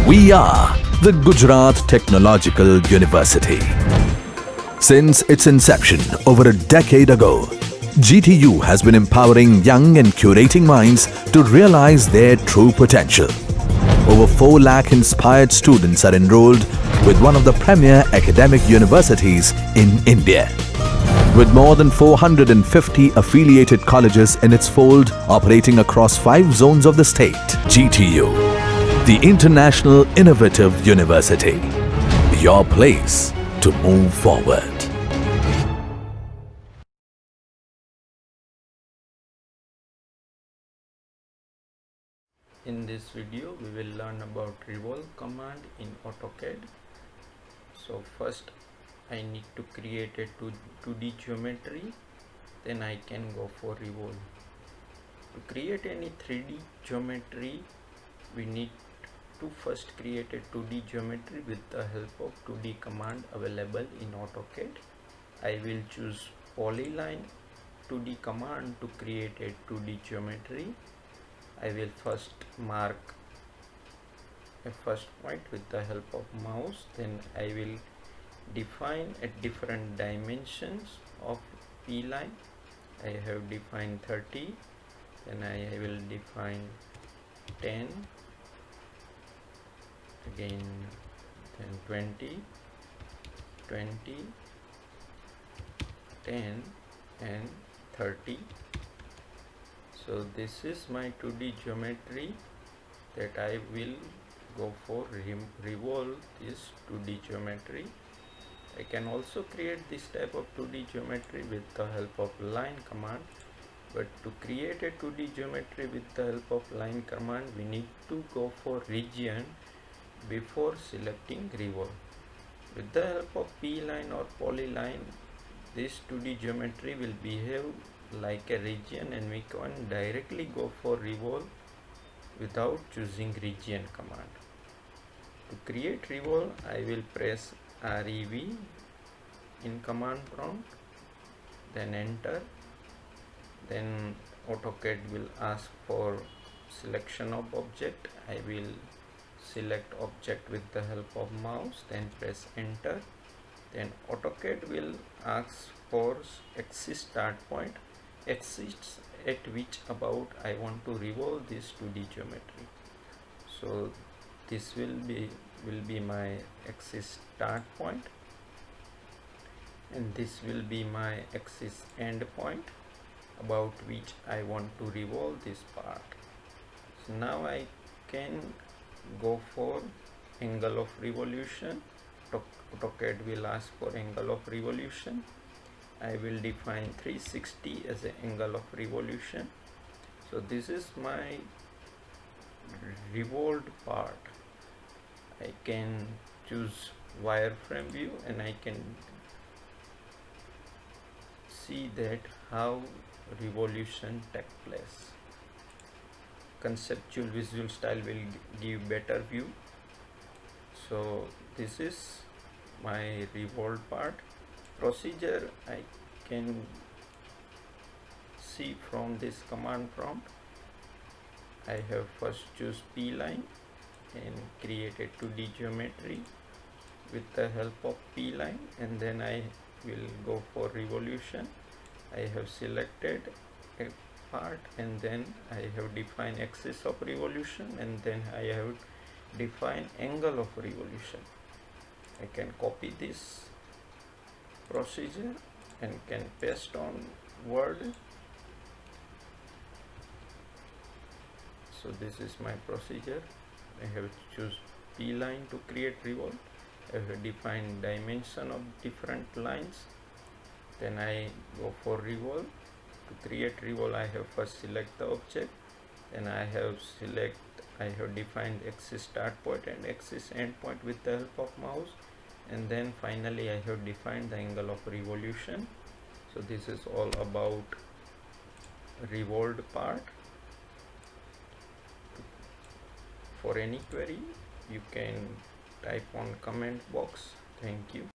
We are the Gujarat Technological University. Since its inception over a decade ago, GTU has been empowering young and curating minds to realize their true potential. Over 4 lakh inspired students are enrolled with one of the premier academic universities in India. With more than 450 affiliated colleges in its fold operating across 5 zones of the state, GTU, the International Innovative University, your place to move forward. In this video we will learn about Revolve command in Auto Cad. So first I need to create a 2D geometry, then I can go for Revolve. To create any 3D geometry we need to first create a 2D geometry with the help of 2D command available in Auto Cad. I will choose polyline 2D command to create a 2D geometry. I will first mark a first point with the help of mouse, then I will define at different dimensions of P line. I have defined 30, then I will define 10, again then 20, 20, 10 and 30. So this is my 2D geometry that I will go for revolve this 2D geometry. I can also create this type of 2D geometry with the help of line command, but to create a 2D geometry with the help of line command we need to go for region before selecting revolve. With the help of P line or polyline, this 2D geometry will behave like a region and we can directly go for revolve without choosing region command. To create revolve I will press REV in command prompt, then enter, then AutoCAD will ask for selection of object. I will select object with the help of mouse, then press enter, then AutoCAD will ask for axis start point, axis at which about I want to revolve this 2D geometry. So this will be my axis start point and this will be my axis end point about which I want to revolve this part. So now I can go for angle of revolution. AutoCAD will ask for angle of revolution. I will define 360 as an angle of revolution. So this is my revolved part. I can choose wireframe view and I can see that how revolution takes place. Conceptual visual style will give better view. So this is my revolved part. Procedure I can see from this command prompt. I have first choose P line and create a 2D geometry with the help of P line, and then I will go for revolution. I have selected a part and then I have defined axis of revolution and then I have defined angle of revolution. I can copy this procedure and can paste on Word. So this is my procedure. I have choose P line to create revolve. I have defined dimension of different lines. Then I go for revolve. To create revolve I have first select the object, then I have defined axis start point and axis end point with the help of mouse, and then finally I have defined the angle of revolution. So this is all about revolved part. For any query you can type on comment box. Thank you.